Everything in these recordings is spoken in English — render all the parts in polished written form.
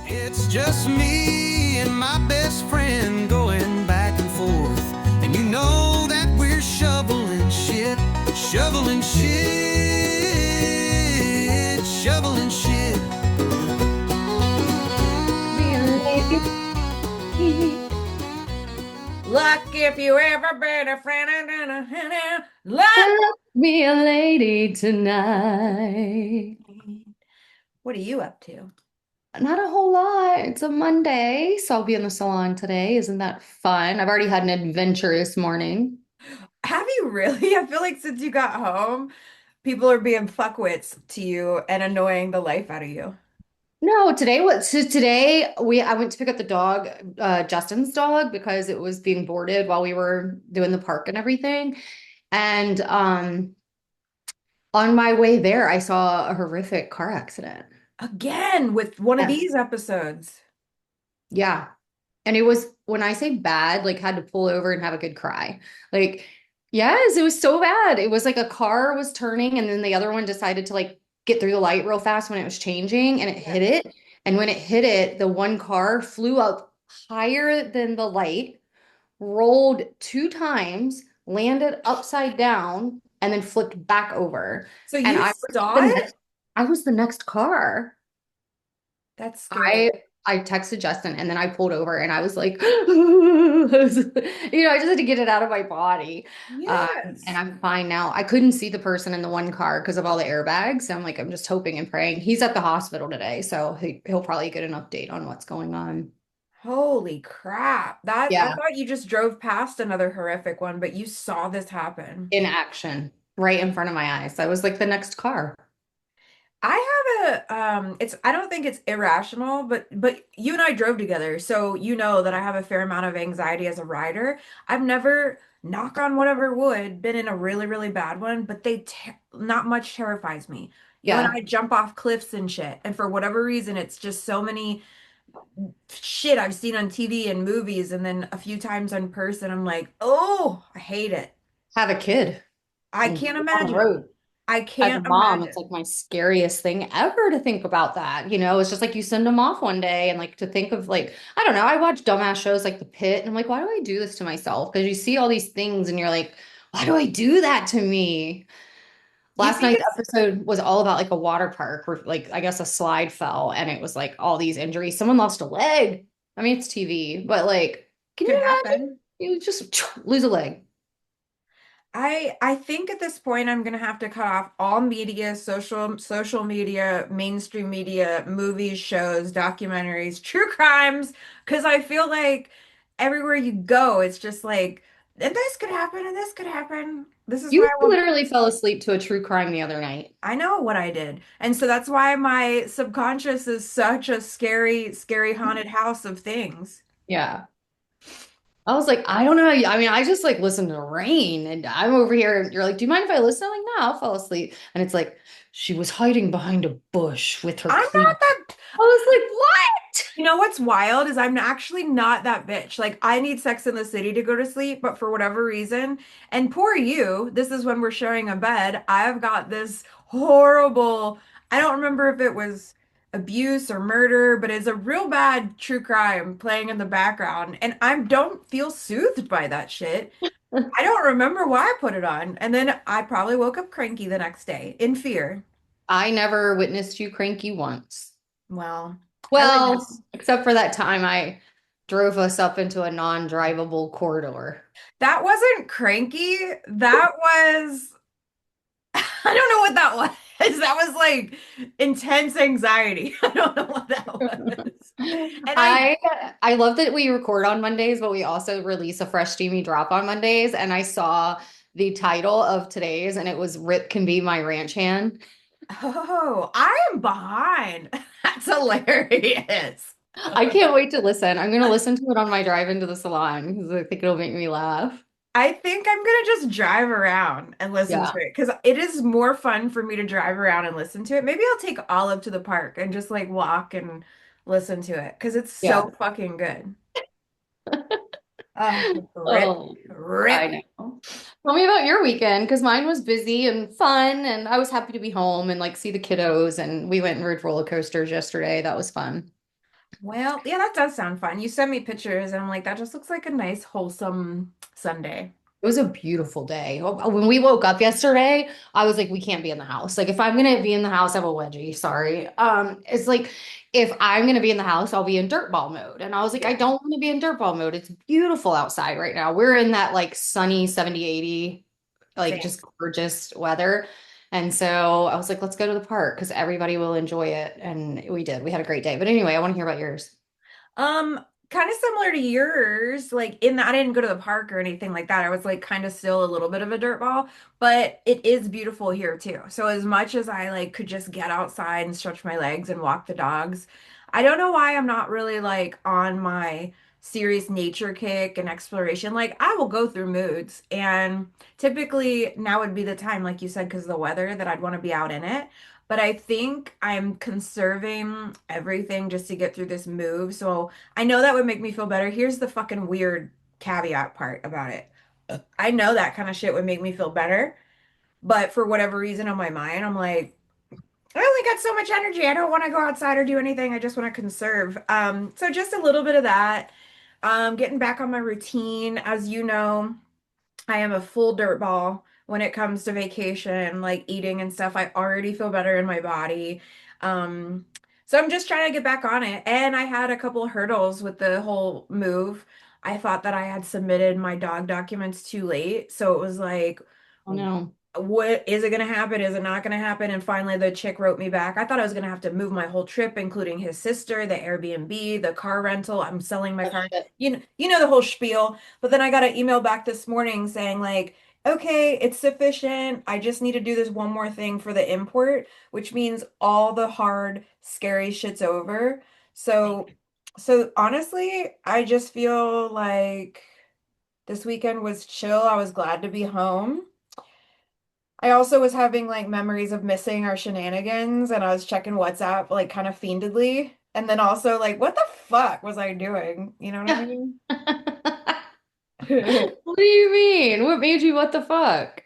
It's just me and my best friend going back and forth. And you know that we're shoveling shit, shoveling shit. Be a lady. Luck if you ever been a friend. Luck. Be a lady tonight. What are you up to? Not a whole lot. It's a Monday, so I'll be in the salon today. Isn't that fun? I've already had an adventurous morning. Have you really? I feel like since you got home, people are being fuckwits to you and annoying the life out of you. No, today I went to pick up the dog, Justin's dog, because it was being boarded while we were doing the park and everything. And on my way there, I saw a horrific car accident. Again with one of Yes. these episodes. Yeah. And it was when I say bad, like had to pull over and have a good cry. Like, yes, it was so bad. It was like a car was turning and then the other one decided to like get through the light real fast when it was changing and it Yeah. hit it. And when it hit it, the one car flew up higher than the light, rolled two times, landed upside down, and then flipped back over. So And you I was saw the it? next, I was the next car. That's scary. I texted Justin and then I pulled over and I was like, I just had to get it out of my body. And Yes. I'm fine now. I couldn't see the person in the one car because of all the airbags. So I'm like, I'm just hoping and praying. He's at the hospital today, so he'll probably get an update on what's going on. Holy crap. That I Yeah, thought you just drove past another horrific one, but you saw this happen. in action, right in front of my eyes. I was like the next car. I have a it's I don't think it's irrational, but you and I drove together, so you know that I have a fair amount of anxiety as a rider. I've never, knock on whatever wood, been in a really, really bad one, but not much terrifies me. You and Yeah, I jump off cliffs and shit, and for whatever reason, it's just so many shit I've seen on TV and movies, and then a few times in person, I'm like, oh, I hate it. have a kid I and can't on the imagine. road. I As a can't mom, it's imagine. like my scariest thing ever to think about that. It's just like you send them off one day and like to think of like, I don't know, I watch dumbass shows like The Pit and I'm like, why do I do this to myself? Because you see all these things and you're like, why do I do that to me? You Last think night's it's episode was all about like a water park where like I guess a slide fell and it was like all these injuries. Someone lost a leg. I mean, it's TV, but like, can could you imagine? happen? You just lose a leg. I think at this point I'm gonna have to cut off all media, social media, mainstream media, movies, shows, documentaries, true crimes, because I feel like everywhere you go, it's just like, and this could happen, and this could happen. This is why You I won't. literally fell asleep to a true crime the other night. I know what I did, and so that's why my subconscious is such a scary, scary haunted house of things. Yeah. I was like, I don't know. I mean, I just like listen to Rain and I'm over here. And you're like, do you mind if I listen? I'm like, no, I'll fall asleep. And it's like, she was hiding behind a bush with her I'm clean. not that. I was like, what? You know what's wild is I'm actually not that bitch. Like I need Sex in the City to go to sleep, but for whatever reason, and poor you, this is when we're sharing a bed. I've got this horrible, I don't remember if it was abuse or murder, but it's a real bad true crime playing in the background, and I don't feel soothed by that shit. I don't remember why I put it on, and then I probably woke up cranky the next day in fear. I never witnessed you cranky once. Well, I Well, witnessed. except for that time I drove us up into a non-drivable corridor. That wasn't cranky. That was, I don't know what that was. That was like intense anxiety. I don't know what that was. And I, I I love that we record on Mondays, but we also release a fresh steamy drop on Mondays. And I saw the title of today's, and it was "Rip Can Be My Ranch Hand." oh, I am behind. That's hilarious. I can't wait to listen. I'm gonna listen to it on my drive into the salon because I think it'll make me laugh. I think I'm gonna just drive around and listen to Yeah, it because it is more fun for me to drive around and listen to it. Maybe I'll take Olive to the park and just like walk and listen to it because it's yeah. so fucking good. Rip, Oh, I rip. know. Tell me about your weekend because mine was busy and fun, and I was happy to be home and like see the kiddos. And we went and rode roller coasters yesterday. That was fun. Well, yeah, that does sound fun. You sent me pictures, and I'm like, that just looks like a nice, wholesome Sunday. It was a beautiful day. When we woke up yesterday, I was like, we can't be in the house. Like, if I'm gonna be in the house, I have a wedgie. Sorry. It's like if I'm gonna be in the house, I'll be in dirt ball mode. And I was like, I Yeah, don't want to be in dirt ball mode. It's beautiful outside right now. We're in that like sunny 70, 80, like same. just gorgeous weather. And so I was like, let's go to the park because everybody will enjoy it. And we did. We had a great day. But anyway, I want to hear about yours. Um, Kind of similar to yours, like in that I didn't go to the park or anything like that. I was like kind of still a little bit of a dirt ball, but it is beautiful here too. So as much as I like could just get outside and stretch my legs and walk the dogs, I don't know why I'm not really like on my serious nature kick and exploration. Like I will go through moods, and typically now would be the time, like you said, because of the weather that I'd want to be out in it. But I think I'm conserving everything just to get through this move. So I know that would make me feel better. Here's the fucking weird caveat part about it. I know that kind of shit would make me feel better, but for whatever reason on my mind, I'm like, I only got so much energy. I don't want to go outside or do anything. I just want to conserve. So just a little bit of that. Getting back on my routine. As you know, I am a full dirt ball when it comes to vacation, like eating and stuff. I already feel better in my body. Um, so I'm just trying to get back on it. And I had a couple hurdles with the whole move. I thought that I had submitted my dog documents too late. So it was like, Oh no. what is it going to happen? Is it not going to happen? And finally, the chick wrote me back. I thought I was going to have to move my whole trip, including his sister, the Airbnb, the car rental. I'm selling my Oh, car. shit. You know the whole spiel. But then I got an email back this morning saying like, okay, it's sufficient. I just need to do this one more thing for the import, which means all the hard, scary shit's over. So, so honestly, I just feel like this weekend was chill. I was glad to be home. I also was having like memories of missing our shenanigans, and I was checking WhatsApp like kind of fiendedly. And then also like, what the fuck was I doing? You know what I mean? What do you mean? What made you what the fuck?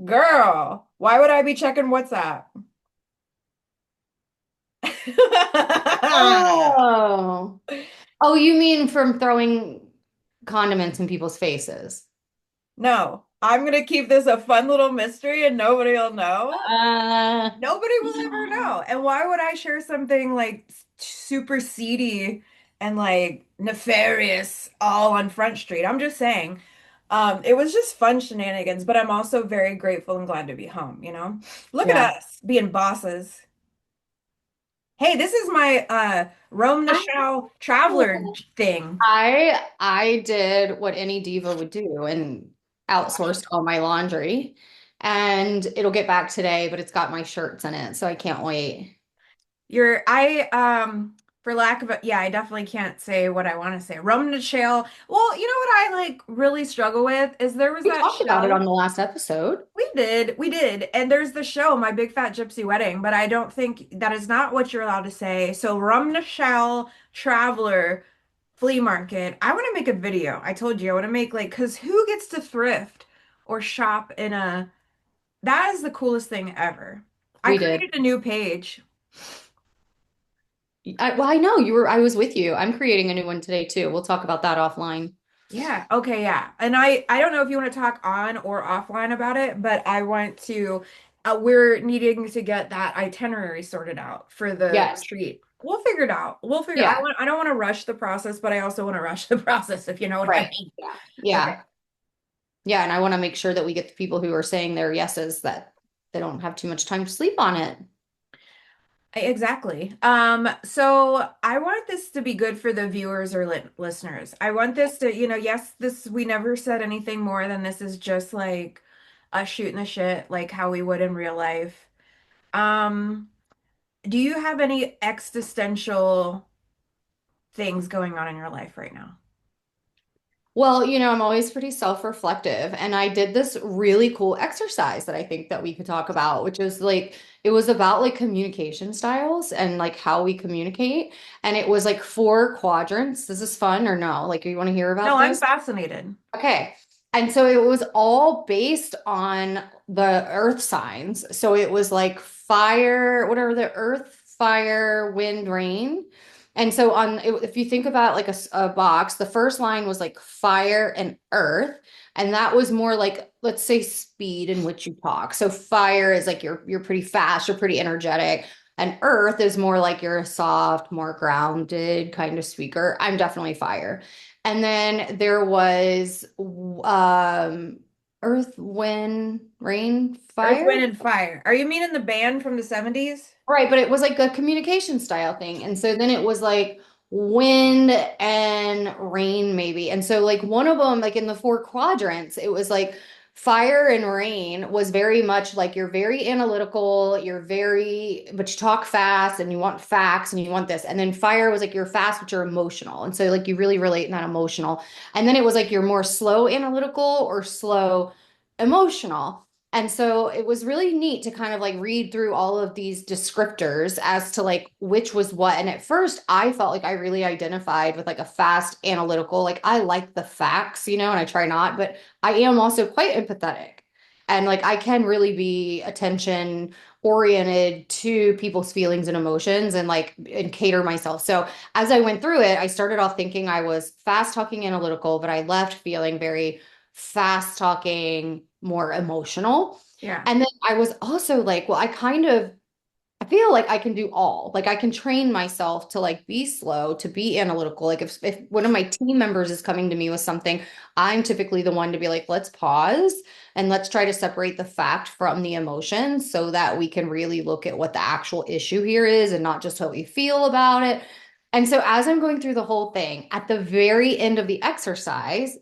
Girl, why would I be checking WhatsApp? Oh. Oh, you mean from throwing condiments in people's faces? No, I'm gonna keep this a fun little mystery and nobody will know. Uh, Nobody will ever know. And why would I share something like super seedy and like nefarious all on Front Street? I'm just saying. It was just fun shenanigans, but I'm also very grateful and glad to be home, you know? Look at yeah. us being bosses. Hey, this is my Rome I Nichelle traveler know. thing. I did what any diva would do and outsourced all my laundry. And it'll get back today, but it's got my shirts in it, so I can't wait. For lack of a, yeah, I definitely can't say what I want to say. Rome Nichelle. Well, you know what I like really struggle with is there was We that talked about it show. on the last episode. We did. And there's the show, My Big Fat Gypsy Wedding, but I don't think that is not what you're allowed to say. So Rumnachal Traveler Flea Market. I want to make a video. I told you I want to make like, because who gets to thrift or shop in a, that is the coolest thing ever. I We did. created a new page. Well, I know I was with you. I'm creating a new one today too. We'll talk about that offline. Yeah, okay, yeah. And I don't know if you want to talk on or offline about it, but I want to we're needing to get that itinerary sorted out for the Yes. retreat. We'll figure it out. We'll figure Yeah. I don't want to rush the process, but I also want to rush the process if you know what I Right. mean. Yeah. Okay. Yeah. Yeah. And I want to make sure that we get the people who are saying their yeses that they don't have too much time to sleep on it. Exactly. So I want this to be good for the viewers or listeners. I want this to, yes, this we never said anything more than this is just like us shooting the shit like how we would in real life. Um, Do you have any existential things going on in your life right now? Well, I'm always pretty self-reflective, and I did this really cool exercise that I think that we could talk about, which is like it was about like communication styles and like how we communicate, and it was like 4 quadrants. Is this fun or no? Like, you want to hear No, about I'm this? fascinated. Okay. And so it was all based on the earth signs. So it was like fire, whatever the earth, fire, wind, rain. And so if you think about like a box, the first line was like fire and earth. And that was more like, let's say, speed in which you talk. So fire is like you're pretty fast, you're pretty energetic. And earth is more like you're a soft, more grounded kind of speaker. I'm definitely fire. And then there was earth, wind, rain, Earth, fire. Wind, and Fire. Are you meaning the band from the 70s? Right, but it was like a communication style thing. And so then it was like wind and rain, maybe. And so, like, one of them, like in the four quadrants, it was like fire and rain was very much like you're very analytical, but you talk fast and you want facts and you want this. And then fire was like you're fast, but you're emotional. And so, like, you really relate in that emotional. And then it was like you're more slow analytical or slow emotional. And so it was really neat to kind of like read through all of these descriptors as to like which was what. And at first, I felt like I really identified with like a fast analytical, like I like the facts, and I try not, but I am also quite empathetic. And like I can really be attention oriented to people's feelings and emotions and cater myself. So as I went through it, I started off thinking I was fast talking analytical, but I left feeling very fast talking, more emotional. Yeah. And then I was also like, well, I feel like I can do all. Like I can train myself to like be slow, to be analytical. Like if one of my team members is coming to me with something, I'm typically the one to be like, let's pause and let's try to separate the fact from the emotion so that we can really look at what the actual issue here is and not just how we feel about it. And so as I'm going through the whole thing, at the very end of the exercise,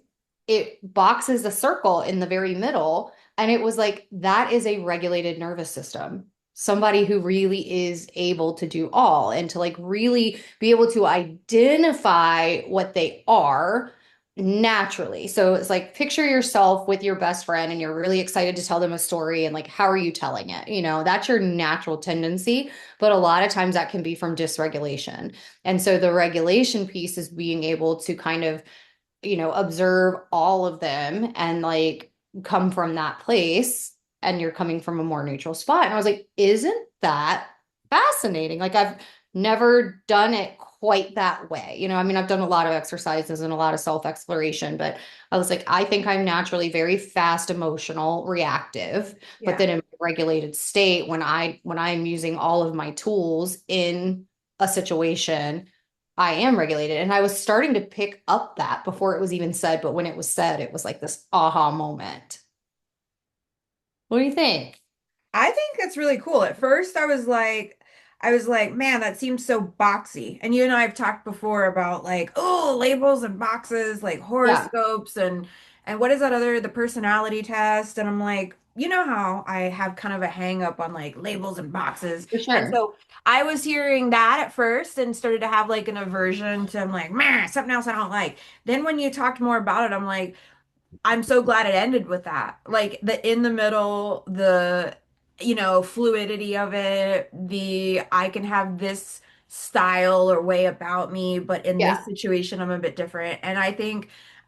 it boxes a circle in the very middle. And it was like, that is a regulated nervous system, somebody who really is able to do all and to like really be able to identify what they are naturally. So it's like picture yourself with your best friend and you're really excited to tell them a story and like how are you telling it? That's your natural tendency, but a lot of times that can be from dysregulation. And so the regulation piece is being able to kind of observe all of them and like come from that place and you're coming from a more neutral spot. And I was like, isn't that fascinating? Like I've never done it quite that way. I mean, I've done a lot of exercises and a lot of self-exploration, but I was like, I think I'm naturally very fast, emotional, reactive, but Yeah. then in a regulated state, when I'm using all of my tools in a situation, I am regulated. And I was starting to pick up that before it was even said, but when it was said, it was like this aha moment. What do you think? I think that's really cool. At first, I was like, man, that seems so boxy. And you and I have talked before about like, oh, labels and boxes, like Yeah, horoscopes and what is that other, the personality test? And I'm like, you know how I have kind of a hang up on like labels and boxes. for And sure. so I was hearing that at first and started to have like an aversion to, I'm like, man, something else I don't like. Then when you talked more about it, I'm like, I'm so glad it ended with that. Like the in the middle, fluidity of it, the I can have this style or way about me, but in this Yeah. situation, I'm a bit different. And I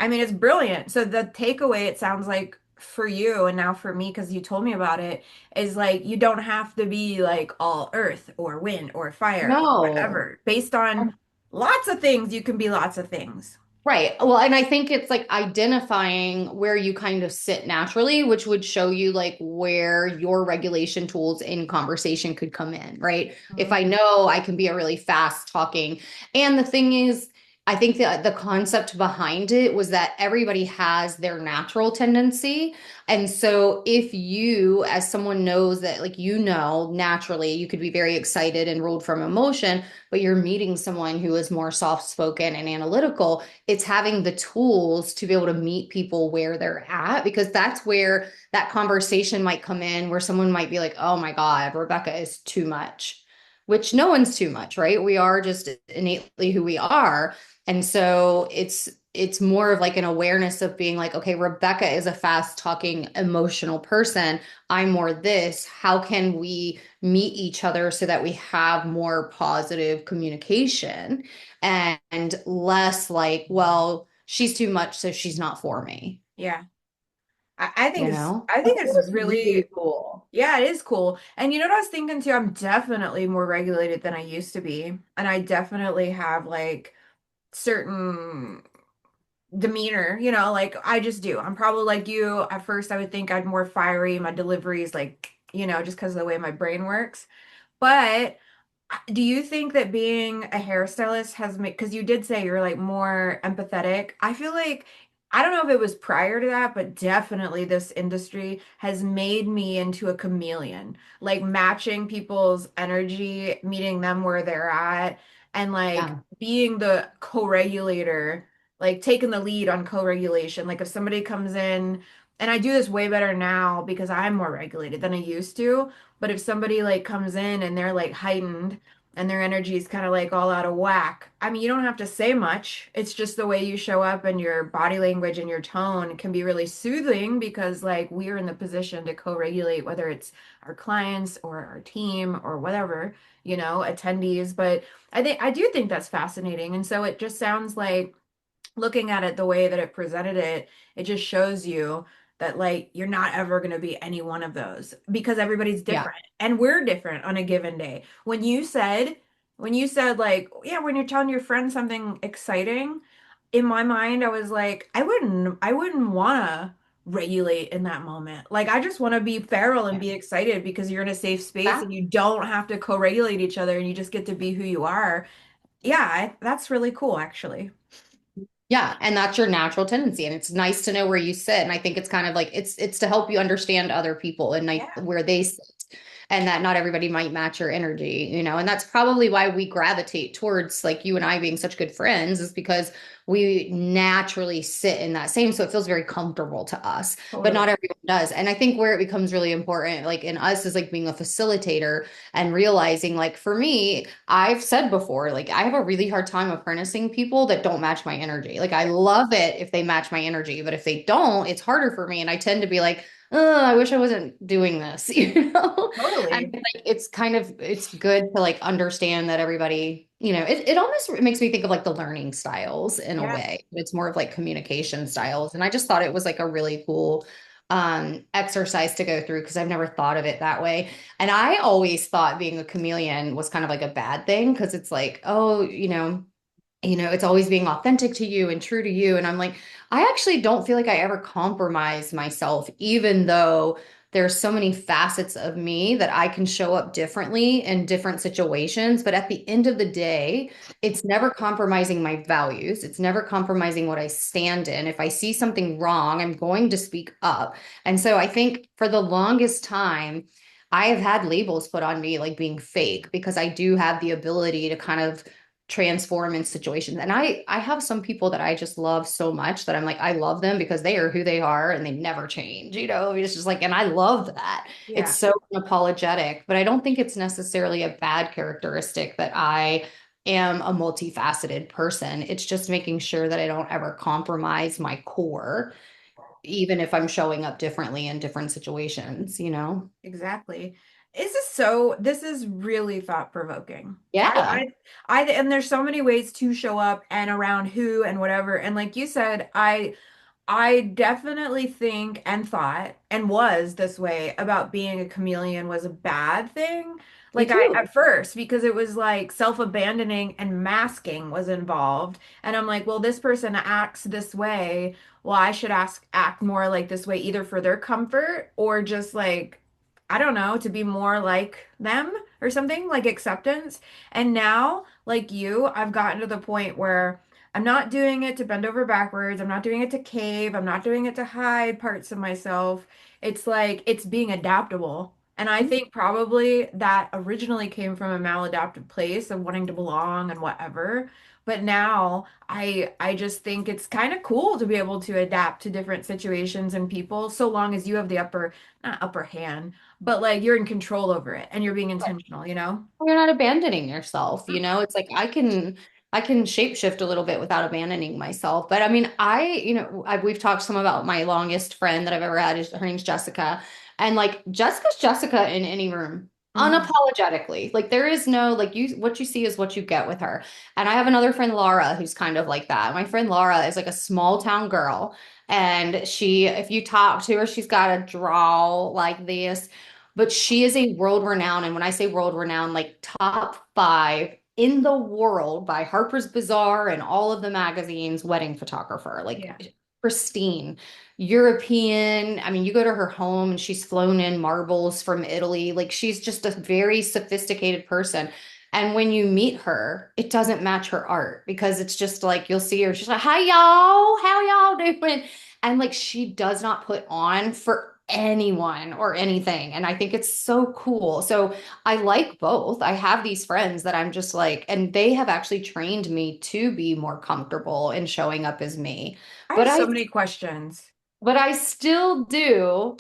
mean, it's brilliant. So the takeaway, it sounds like for you and now for me, because you told me about it, is like you don't have to be like all earth or wind or fire or No. whatever. Based on lots of things, you can be lots of things. Right. Well, and I think it's like identifying where you kind of sit naturally, which would show you like where your regulation tools in conversation could come in, right? If Mhm. I know I can be a really fast talking. And the thing is, I think that the concept behind it was that everybody has their natural tendency. And so if you, as someone knows that, like, naturally, you could be very excited and ruled from emotion, but you're meeting someone who is more soft spoken and analytical, it's having the tools to be able to meet people where they're at, because that's where that conversation might come in where someone might be like, oh my God, Rebecca is too much, which no one's too much, right? We are just innately who we are. And so it's more of like an awareness of being like, okay, Rebecca is a fast talking emotional person. I'm more this. How can we meet each other so that we have more positive communication and less like, well, she's too much, so she's not for me. Yeah. you know? I I think thought it's it was really really, cool. yeah, it is cool. And you know what I was thinking too? I'm definitely more regulated than I used to be. And I definitely have like certain demeanor, like I just do. I'm probably like you. At first, I would think I'm more fiery. My delivery is like, just because of the way my brain works. But do you think that being a hairstylist has made, because you did say you're like more empathetic. I feel like, I don't know if it was prior to that, but definitely this industry has made me into a chameleon, like matching people's energy, meeting them where they're at, and like Yeah. being the co-regulator, like taking the lead on co-regulation. Like if somebody comes in, and I do this way better now because I'm more regulated than I used to. But if somebody like comes in and they're like heightened and their energy is kind of like all out of whack, I mean, you don't have to say much. It's just the way you show up and your body language and your tone can be really soothing because like we're in the position to co-regulate whether it's our clients or our team or whatever, attendees. But I do think that's fascinating. And so it just sounds like looking at it the way that it presented it, it just shows you that like you're not ever going to be any one of those because everybody's Yeah. different and we're different on a given day. When you said like, yeah, when you're telling your friend something exciting, in my mind I was like, I wouldn't want to regulate in that moment. Like I just want to be feral and Yeah. be excited because you're in a safe space That- and you don't have to co-regulate each other and you just get to be who you are. Yeah, that's really cool actually. Yeah, and that's your natural tendency, and it's nice to know where you sit. And I think it's kind of like it's to help you understand other people and like Yeah, where they sit, and that not everybody might match your energy, you know. And that's probably why we gravitate towards like you and I being such good friends, is because we naturally sit in that same, so it feels very comfortable to us. But totally. not everyone does, and I think where it becomes really important, like in us, is like being a facilitator and realizing, like for me, I've said before, like I have a really hard time apprenticing people that don't match my energy. Like I love it if they match my energy, but if they don't, it's harder for me. And I tend to be like, oh, I wish I wasn't doing this, you know? And Totally. like it's kind of it's good to like understand that everybody, you know, it almost makes me think of like the learning styles in a Yeah. way. It's more of like communication styles. And I just thought it was like a really cool exercise to go through because I've never thought of it that way. And I always thought being a chameleon was kind of like a bad thing because it's like, oh, it's always being authentic to you and true to you. And I'm like, I actually don't feel like I ever compromise myself, even though there's so many facets of me that I can show up differently in different situations. But at the end of the day, it's never compromising my values. It's never compromising what I stand in. If I see something wrong, I'm going to speak up. And so I think for the longest time, I have had labels put on me like being fake because I do have the ability to kind of transform in situations. And I have some people that I just love so much that I'm like, I love them because they are who they are and they never change, it's just like, and I love that. It's Yeah. so unapologetic, but I don't think it's necessarily a bad characteristic that I am a multifaceted person. It's just making sure that I don't ever compromise my core, even if I'm showing up differently in different situations. Exactly. This is really thought provoking. Yeah. And there's so many ways to show up and around who and whatever. And like you said, I definitely think and thought and was this way about being a chameleon was a bad thing. Me Like I too. at first, because it was like self-abandoning and masking was involved. And I'm like, well, this person acts this way. Well, I should act more like this way, either for their comfort or just like, I don't know, to be more like them or something, like acceptance. And now, like you, I've gotten to the point where I'm not doing it to bend over backwards. I'm not doing it to cave. I'm not doing it to hide parts of myself. It's like it's being adaptable. And I think probably that originally came from a maladaptive place of wanting to belong and whatever. But now I just think it's kind of cool to be able to adapt to different situations and people so long as you have the not upper hand, but like you're in control over it and you're being intentional, you know? You're not abandoning yourself. It's like I can shapeshift a little bit without abandoning myself. But I mean, we've talked some about my longest friend that I've ever had. Her name's Jessica. And like Jessica's Jessica in any room, Hmm. unapologetically. Like there is no like what you see is what you get with her. And I have another friend, Laura, who's kind of like that. My friend Laura is like a small town girl. And she, if you talk to her, she's got a drawl like this, but she is a world renowned. And when I say world renowned, like top five in the world by Harper's Bazaar and all of the magazines, wedding photographer, Yeah. like pristine. European. I mean, you go to her home and she's flown in marbles from Italy. Like she's just a very sophisticated person. And when you meet her, it doesn't match her art because it's just like you'll see her. She's like, "Hi y'all, how y'all doing?" And like she does not put on for anyone or anything. And I think it's so cool. So I like both. I have these friends that I'm just like, and they have actually trained me to be more comfortable in showing up as me. I have But so I many questions. but I still do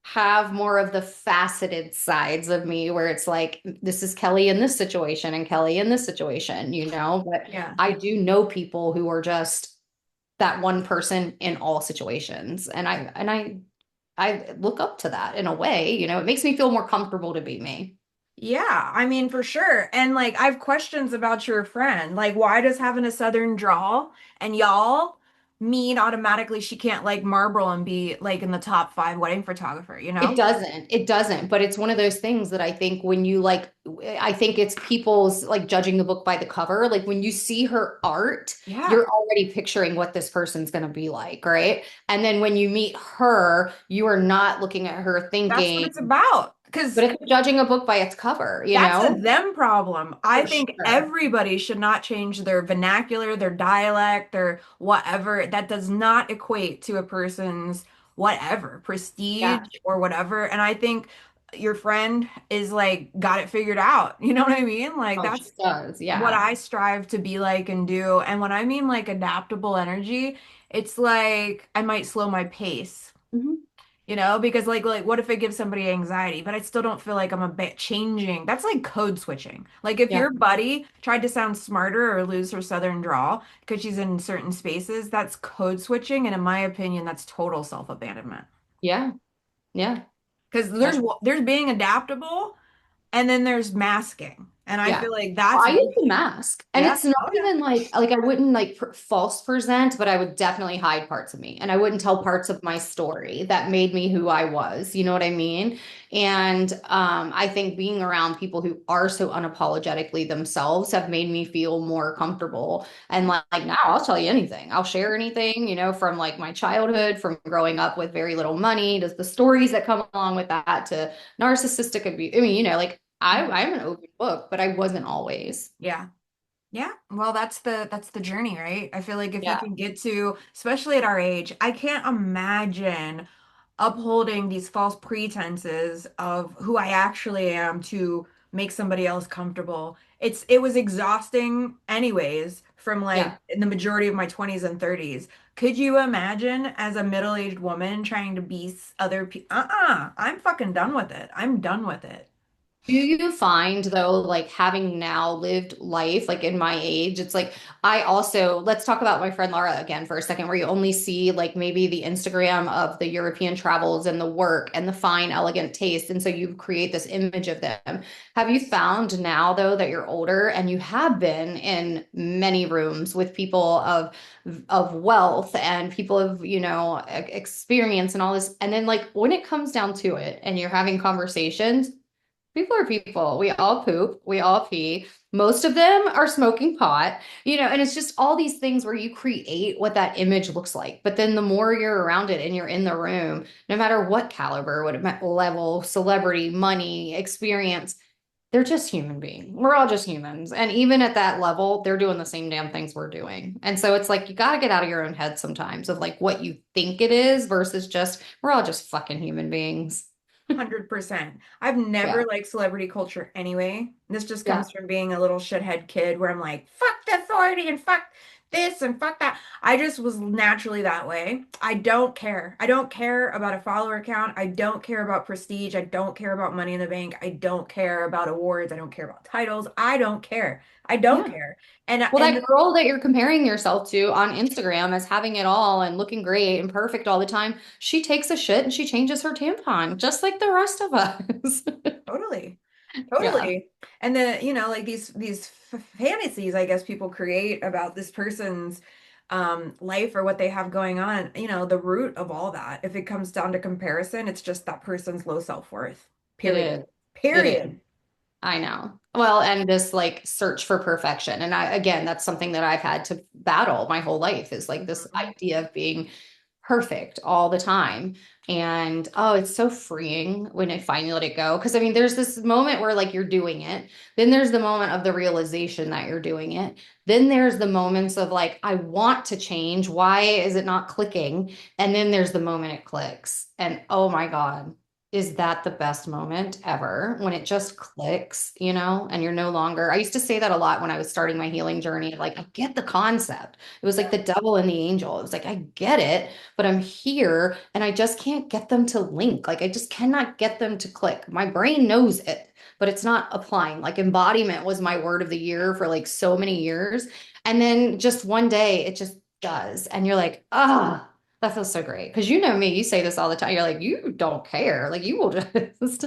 have more of the faceted sides of me where it's like, this is Kelly in this situation and Kelly in this situation, you know? But Yeah. I do know people who are just that one person in all situations. And I look up to that in a way, you know, it makes me feel more comfortable to be me. Yeah, I mean, for sure. And like, I have questions about your friend. Like, why does having a Southern drawl and y'all mean automatically she can't like marble and be like in the top five wedding photographer, you It know? doesn't. It doesn't. But it's one of those things that I think when you like, I think it's people's like judging the book by the cover. Like when you see her art, Yeah, you're already picturing what this person's going to be like, right? And then when you meet her, you are not looking at her that's what thinking, it's about. but Because it's judging a book by its cover, you that's a know? them problem. I For think sure. everybody should not change their vernacular, their dialect, their whatever. That does not equate to a person's whatever, Yeah. prestige or whatever. And I think your friend is like got it figured out. You know what I mean? Like Oh, she that's does. what Yeah. I strive to be like and do. And when I mean like adaptable energy, it's like I might slow my pace, Mhm. you know, because like what if it gives somebody anxiety, but I still don't feel like I'm a bit changing. That's like code switching. Like if Yeah. your buddy tried to sound smarter or lose her southern drawl because she's in certain spaces, that's code switching, and in my opinion, that's total self-abandonment. Yeah. Yeah. Because That's there's being adaptable and then there's masking. And I Yeah. feel like Well, that's I use really, the mask. And yeah. it's not Oh yeah. even like I wouldn't like false present, but I would definitely hide parts of me. And I wouldn't tell parts of my story that made me who I was. You know what I mean? And I think being around people who are so unapologetically themselves have made me feel more comfortable. And like now I'll tell you anything. I'll share anything, you know, from like my childhood, from growing up with very little money, to the stories that come along with that, to narcissistic abuse. I mean, you know, like I'm an open book, but I wasn't always. Yeah. Yeah, well, that's the journey, right? I feel like if you Yeah. can get to, especially at our age, I can't imagine upholding these false pretenses of who I actually am to make somebody else comfortable. It was exhausting anyways from like Yeah. in the majority of my 20s and 30s. Could you imagine as a middle-aged woman trying to be other people? I'm fucking done with it. I'm done with it. Do you find though, like having now lived life, like in my age, it's like I also, let's talk about my friend Laura again for a second, where you only see like maybe the Instagram of the European travels and the work and the fine, elegant taste. And so you create this image of them. Have you found now though that you're older and you have been in many rooms with people of wealth and people of, you know, experience and all this, and then like when it comes down to it and you're having conversations, people are people. We all poop. We all pee. Most of them are smoking pot, you know, and it's just all these things where you create what that image looks like. But then the more you're around it and you're in the room, no matter what caliber, what level, celebrity, money, experience, they're just human beings. We're all just humans. And even at that level, they're doing the same damn things we're doing. And so it's like you got to get out of your own head sometimes of like what you think it is versus just, we're all just fucking human beings. 100%. I've Yeah. never liked celebrity culture anyway. This just Yeah. comes from being a little shithead kid where I'm like, fuck the authority and fuck this and fuck that. I just was naturally that way. I don't care. I don't care about a follower count. I don't care about prestige. I don't care about money in the bank. I don't care about awards. I don't care about titles. I don't care. I don't Yeah. care. Well, And that girl that you're comparing yourself to on Instagram as having it all and looking great and perfect all the time, she takes a shit and she changes her tampon, just like the rest of us. totally. Yeah. Totally. And then, you know, like these fantasies I guess people create about this person's life or what they have going on, you know, the root of all that, if it comes down to comparison, it's just that person's low self-worth. It Period. is. It is. Period. I know. Well, and this like search for perfection. And I, again, that's something that I've had to battle my whole life is like this Mhm. idea of being perfect all the time. And oh, it's so freeing when I finally let it go. Cause I mean, there's this moment where like you're doing it. Then there's the moment of the realization that you're doing it. Then there's the moments of like, I want to change. Why is it not clicking? And then there's the moment it clicks. And oh my God, is that the best moment ever when it just clicks, you know, and you're no longer, I used to say that a lot when I was starting my healing journey. Like, I get the concept. It was like the devil and the angel. It was like, I get it, but I'm here and I just can't get them to link. Like, I just cannot get them to click. My brain knows it, but it's not applying. Like, embodiment was my word of the year for like so many years. And then just one day it just does. And you're like, ah. That feels so great. Because you know me, you say this all the time. You're like, you don't care. Like you will just,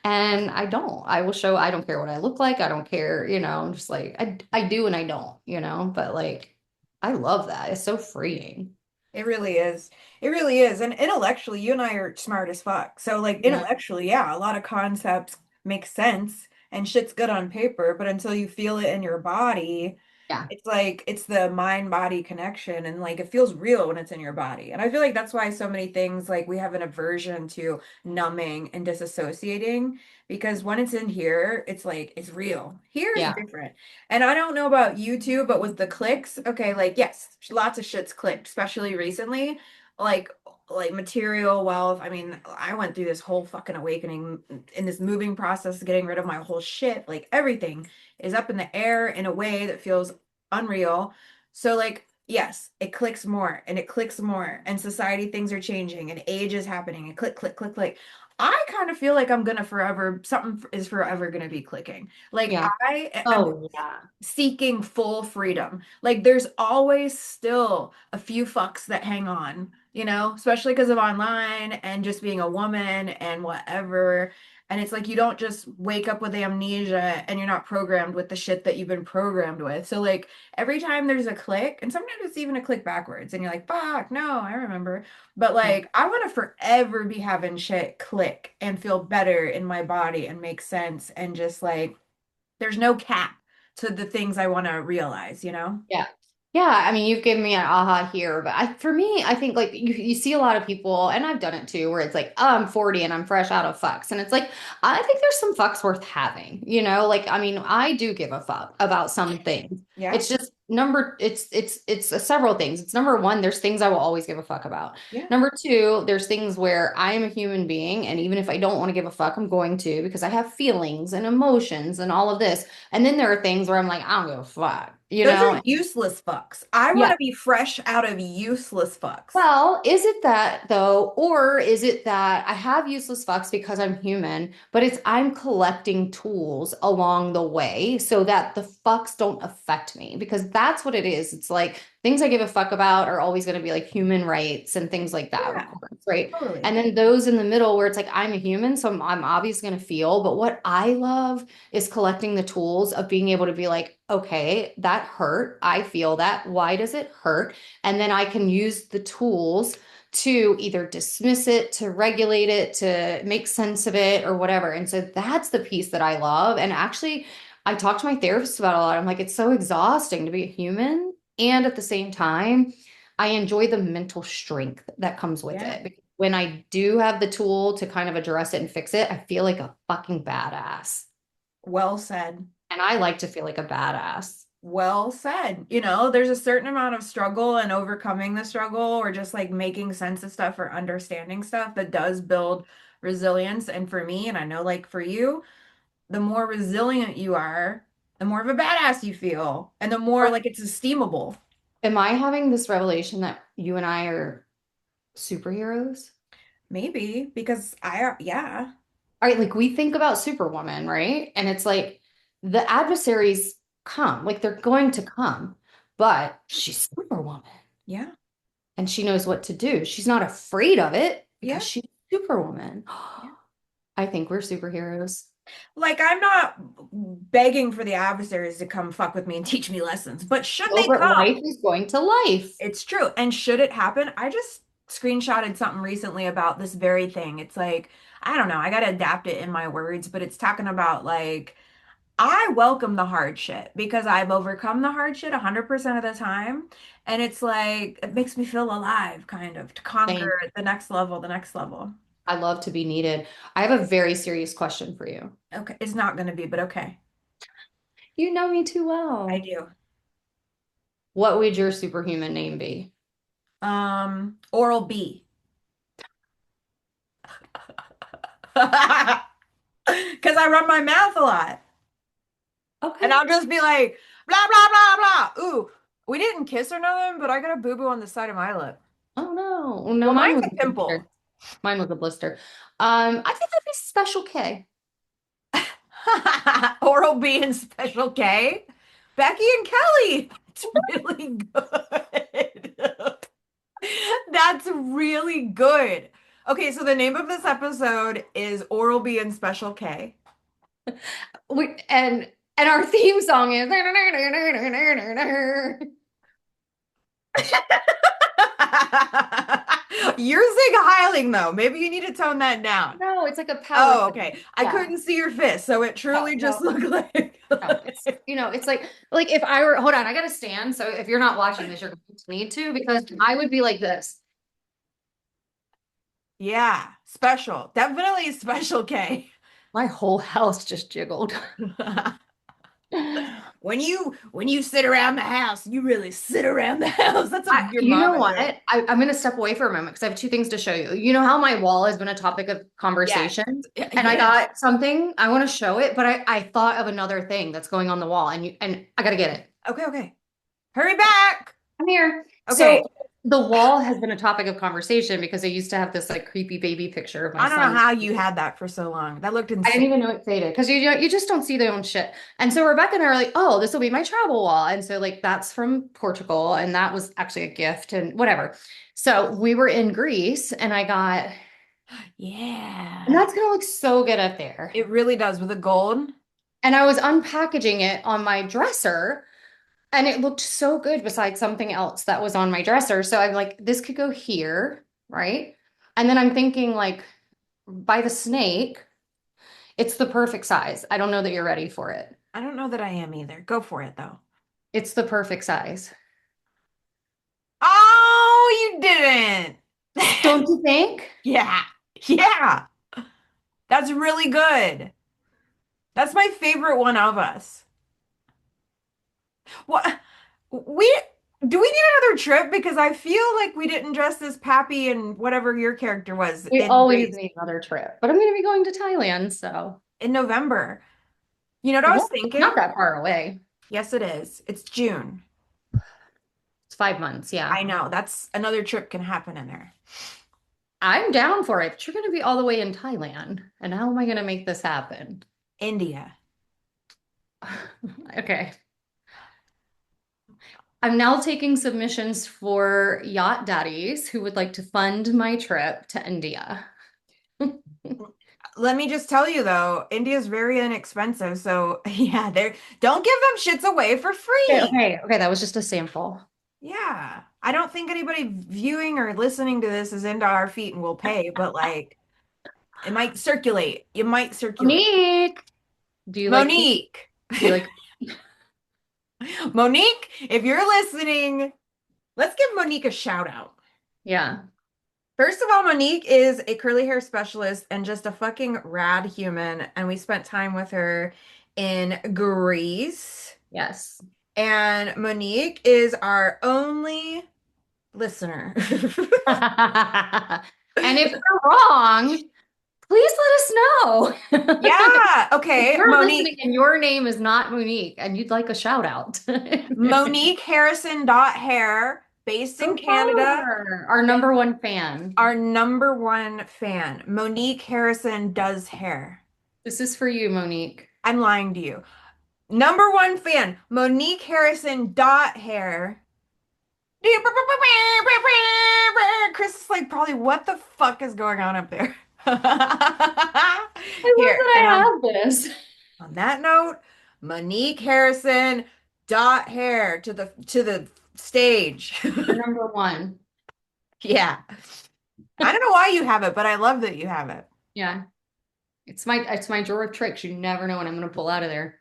and I don't. I will show, I don't care what I look like. I don't care, you know, I'm just like, I do and I don't, you know, but like, I love that. It's so freeing. It really is. It really is. And intellectually, you and I are smart as fuck. So, like, Yeah. intellectually, yeah, a lot of concepts make sense and shit's good on paper, but until you feel it in your body, Yeah. it's like it's the mind body connection and like it feels real when it's in your body. And I feel like that's why so many things like we have an aversion to numbing and disassociating because when it's in here, it's like it's real. Here is Yeah. different. And I don't know about you too, but with the clicks, okay, like yes, lots of shit's clicked, especially recently. Like like material wealth. I mean, I went through this whole fucking awakening in this moving process, getting rid of my whole shit. Like everything is up in the air in a way that feels unreal. So like yes, it clicks more and it clicks more and society things are changing and age is happening and click click click click. I kind of feel like I'm gonna forever something is forever gonna be clicking. Like Yeah. I am Oh, yeah. seeking full freedom. Like there's always still a few fucks that hang on, you know, especially because of online and just being a woman and whatever. And it's like you don't just wake up with amnesia and you're not programmed with the shit that you've been programmed with. So like every time there's a click, and sometimes it's even a click backwards, and you're like, fuck, no, I remember. But Yeah. like I want to forever be having shit click and feel better in my body and make sense and just like there's no cap to the things I want to realize, you know? Yeah. Yeah, I mean, you've given me an aha here, but for me, I think like you see a lot of people, and I've done it too, where it's like, oh, I'm 40 and I'm fresh out of fucks. And it's like, I think there's some fucks worth having, you know? Like, I mean, I do give a fuck about some things. Yeah. It's just it's several things. It's number one, there's things I will always give a fuck about. Yeah. Number two, there's things where I am a human being, and even if I don't want to give a fuck, I'm going to because I have feelings and emotions and all of this. And then there are things where I'm like, I don't give a fuck, you Those are know? useless fucks. I want Yeah. to be fresh out of useless fucks. Well, is it that though, or is it that I have useless fucks because I'm human, but it's I'm collecting tools along the way so that the fucks don't affect me? Because that's what it is. It's like things I give a fuck about are always going to be like human rights and things like that, of Yeah, course, right? And totally. then those in the middle where it's like I'm a human, so I'm obviously going to feel, but what I love is collecting the tools of being able to be like, okay, that hurt. I feel that. Why does it hurt? And then I can use the tools to either dismiss it, to regulate it, to make sense of it, or whatever. And so that's the piece that I love. And actually, I talk to my therapist about it a lot. I'm like, it's so exhausting to be a human. And at the same time, I enjoy the mental strength that comes with Yeah. it. Because when I do have the tool to kind of address it and fix it, I feel like a fucking badass. Well said. And I like to feel like a badass. Well said. You know, there's a certain amount of struggle and overcoming the struggle or just like making sense of stuff or understanding stuff that does build resilience. And for me, and I know like for you, the more resilient you are, the more of a badass you feel, and the more like it's esteemable. Am I having this revelation that you and I are superheroes? Maybe because yeah, All right, like we think about Superwoman, right? And it's like the adversaries come, like they're going to come, but she's Superwoman yeah, and she knows what to do. She's not afraid of it because yeah, she's Superwoman. yeah. I think we're superheroes. Like, I'm not begging for the adversaries to come fuck with me and teach me lessons, but should No, they but come, life is going to life. it's true. And should it happen, I just screenshotted something recently about this very thing. It's like, I don't know, I gotta adapt it in my words, but it's talking about like, I welcome the hard shit because I've overcome the hard shit 100% of the time. And it's like, it makes me feel alive, kind of, to Same. conquer the next level, the next level. I love to be needed. I have a very serious question for you. Okay, it's not going to be, but okay. You know me too I well. do. What would your superhuman name be? Oral B. Because I run my mouth a lot. And Okay. I'll just be like, blah, blah, blah, blah. Ooh, we didn't kiss or nothing, but I got a boo-boo on the side of my lip. Oh no. Oh, no, Well, mine mine's was a a blister. pimple. Mine was a blister. I think that'd be Special K. Oral B and Special K. Becky and Kelly. It's really good. That's really good. Okay, so the name of this episode is Oral B and Special K. And our theme song is You're Zig Heiling though. Maybe you need to tone that down. no, it's like a power Oh, thing. okay. I Yeah. couldn't see your fist, so it No, truly just no, looked like no. It's it's like if I were hold on, I gotta stand. So if you're not watching this, you're going to need to because I would be like this. Yeah, special. Definitely Special K. My whole house just jiggled. When you sit around the house, you really sit around the house. That's what your You know mama what? said. I'm going to step away for a moment because I have two things to show you. You know how my wall has been a topic of Yes. conversation, and I Yes. got something I want to show it, but I thought of another thing that's going on the wall, and I got to get it. Okay, okay. Hurry back. Come here. So Okay. the wall has been a topic of conversation because I used to have this like creepy baby picture of my I don't know son. how you had that for so long. That looked I didn't insane. even know it faded because you just don't see their own shit. And so Rebecca and I are like, oh, this will be my travel wall. And so like that's from Portugal, and that was actually a gift and whatever. So we were in Greece, and I got, and Yeah. that's gonna look so good up there. It really does with the gold. And I was unpackaging it on my dresser, and it looked so good beside something else that was on my dresser. So I'm like, this could go here, right? And then I'm thinking like by the snake, it's the perfect size. I don't know that you're ready for it. I don't know that I am either. Go for it though. It's the perfect size. Oh, you didn't. Don't you think? Yeah. Yeah. That's really good. That's my favorite one of us. What we do we need another trip? Because I feel like we didn't dress as Pappy and whatever your character was We in always Greece need another trip, but I'm going to be going to Thailand, so in November. You know what I was well, it's not thinking? that far away. Yes, it is. It's June. It's 5 months, yeah. I know. That's another trip can happen in there. I'm down for it, but you're going to be all the way in Thailand. And how am I going to make this happen? India. Okay. I'm now taking submissions for yacht daddies who would like to fund my trip to India. Let me just tell you though, India is very inexpensive. So yeah, they're don't give them shits away for Okay, free. okay, okay. That was just a sample. Yeah. I don't think anybody viewing or listening to this is into our feet and will pay, but like it might circulate. It might circulate. Monique, do you like pink? Monique. Do you like Monique, if you're listening, let's give Monique a shout out. Yeah. First of all, Monique is a curly hair specialist and just a fucking rad human. And we spent time with her in Greece. Yes. And Monique is our only listener. And if we're wrong, please let us know. Yeah. If Okay. you're listening Monique. and your name is not Monique and you'd like a shout out. Monique Harrison dot hair, based in Go follow Canada. her, our number one fan. Our number one fan. Monique Harrison does hair. This is for you, Monique. I'm lying to you. Number one fan, Monique Harrison dot hair. Chris is like, probably what the fuck is going on up there? I love Here, that and I have this. on that note, Monique Harrison dot hair to the stage. You're number one. Yeah. I don't know why you have it, but I love that you have it. Yeah. It's my drawer of tricks. You never know what I'm gonna pull out of there.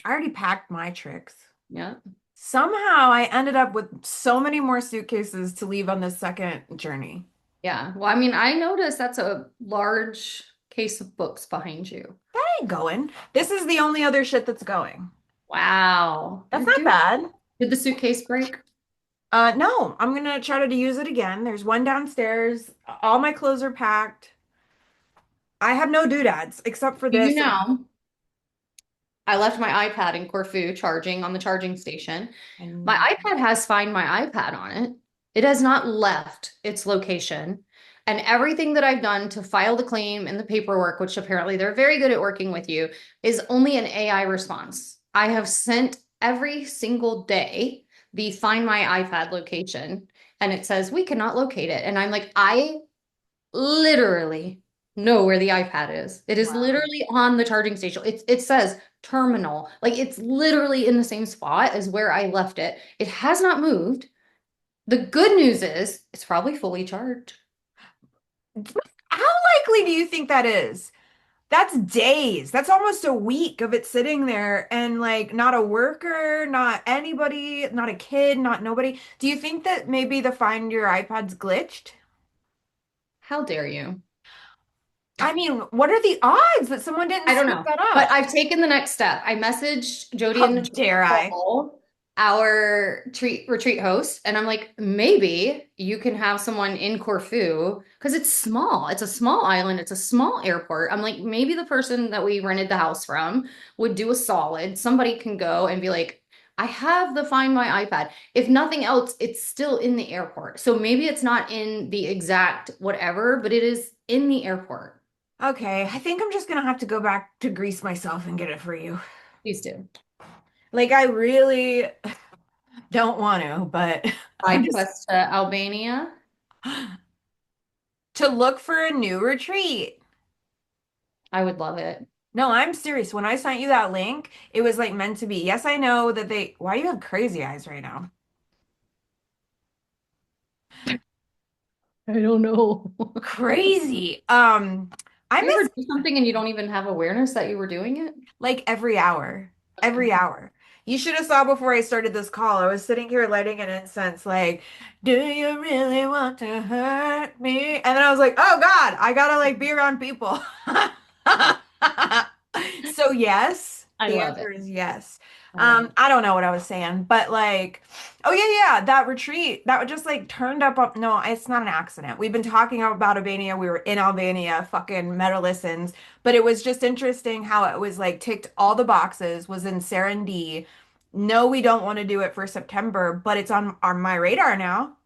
I already packed my tricks. Yeah. Somehow I ended up with so many more suitcases to leave on this second journey. Yeah. Well, I mean, I noticed that's a large case of books behind you. That ain't going. This is the only other shit that's going. Wow. That's You're not doing. bad. Did the suitcase break? No, I'm gonna try to use it again. There's one downstairs. All my clothes are packed. I have no doodads except for Do you this. know? I left my iPad in Corfu charging on the charging station. My And iPad has Find My iPad on it. It has not left its location. And everything that I've done to file the claim and the paperwork, which apparently they're very good at working with you, is only an AI response. I have sent every single day the Find My iPad location, and it says we cannot locate it. And I'm like, I literally know where the iPad is. It is wow. literally on the charging station. It says terminal. Like it's literally in the same spot as where I left it. It has not moved. The good news is it's probably fully charged. How likely do you think that is? That's days. That's almost a week of it sitting there and like not a worker, not anybody, not a kid, not nobody. Do you think that maybe the Find Your iPad's glitched? How dare you? I mean, what are the odds that someone didn't I don't scoop know. that But up? I've taken the next step. I messaged Jody How and dare I? Nicole, our retreat host, and I'm like, maybe you can have someone in Corfu because it's small. It's a small island. It's a small airport. I'm like, maybe the person that we rented the house from would do a solid. Somebody can go and be like, I have the Find My iPad. If nothing else, it's still in the airport. So maybe it's not in the exact whatever, but it is in the airport. Okay, I think I'm just gonna have to go back to Greece myself and get it for you. Please do. Like, I really don't want to, but I'm Side just quest to Albania. to look for a new retreat. I would love it. No, I'm serious. When I sent you that link, it was like meant to be. Yes, I know that they, why do you have crazy eyes right now? I don't know. Crazy. I You ever miss do something and you don't even have awareness that you were doing it? like every hour, every Okay. hour. You should have saw before I started this call. I was sitting here lighting an incense, like, do you really want to hurt me? And then I was like, oh God, I gotta like be around people. So yes, I the love it. answer is yes. I love it. I don't know what I was saying, but like, oh yeah, yeah, that retreat that would just like turned up. No, it's not an accident. We've been talking about Albania. We were in Albania, fucking meta listens, but it was just interesting how it was like ticked all the boxes, was in Serendip. No, we don't want to do it for September, but it's on my radar now.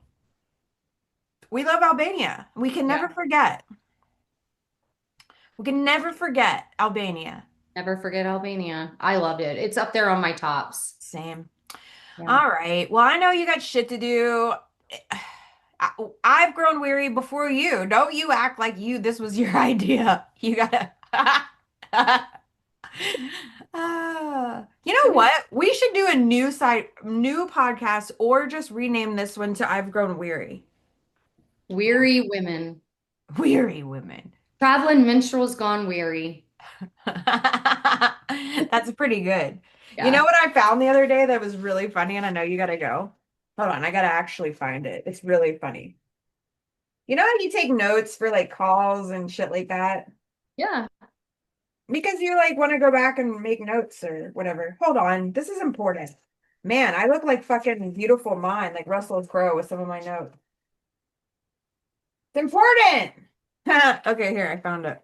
We love Albania. We can never Yeah. forget. We can never forget Albania. Never forget Albania. I loved it. It's up there on my tops. Same. Yeah. All right. Well, I know you got shit to do. I, I've grown weary before you. Don't you act like this was your idea. You gotta. You know what? We should do a new podcast, or just rename this one to I've Grown Weary. Weary women. Weary women. Traveling minstrels gone weary. That's pretty good. You know Yeah. what I found the other day that was really funny, and I know you gotta go. Hold on, I gotta actually find it. It's really funny. You know how you take notes for like calls and shit like that? Yeah. Because you like want to go back and make notes or whatever. Hold on, this is important. Man, I look like fucking beautiful mind, like Russell Crowe with some of my notes. It's important. Okay, here, I found it.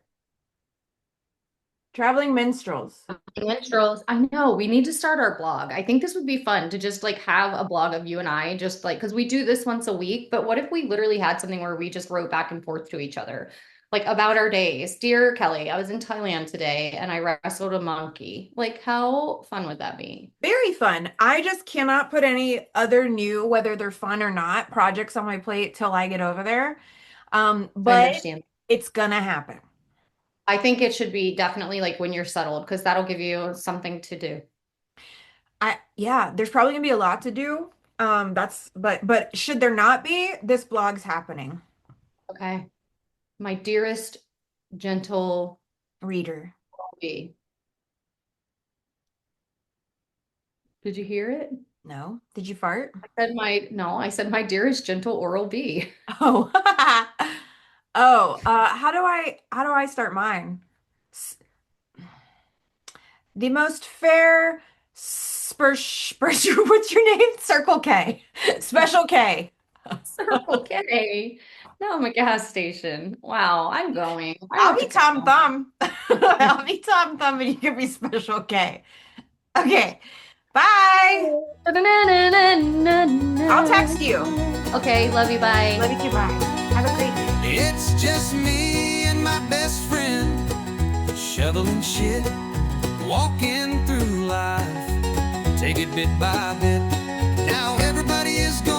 Traveling minstrels. Minstrels. I know we need to start our blog. I think this would be fun to just like have a blog of you and I, just like because we do this once a week. But what if we literally had something where we just wrote back and forth to each other, like about our days? Dear Kelly, I was in Thailand today and I wrestled a monkey. Like, how fun would that be? Very fun. I just cannot put any other new, whether they're fun or not, projects on my plate till I get over there. I But understand. It's gonna happen. I think it should be definitely like when you're settled, because that'll give you something to do. Yeah, there's probably gonna be a lot to do. But should there not be, this blog's happening. Okay. My dearest, gentle Reader. B. Did you hear it? No? Did you fart? No, I said my dearest, gentle Oral B. Oh. Oh, how do I start mine? S- The most fair what's your name? Circle K. Special K. Circle K. No, I'm a gas station. Wow, I'm going. I I'll have be to Tom go. Thumb. I'll be Tom Thumb and you can be Special K. Okay. Bye. I'll text you. Okay, love you, bye. Love you too. Bye. Have a great day. It's just me and my best friend, shoveling shit, walking through life, take it bit by bit. Now everybody is going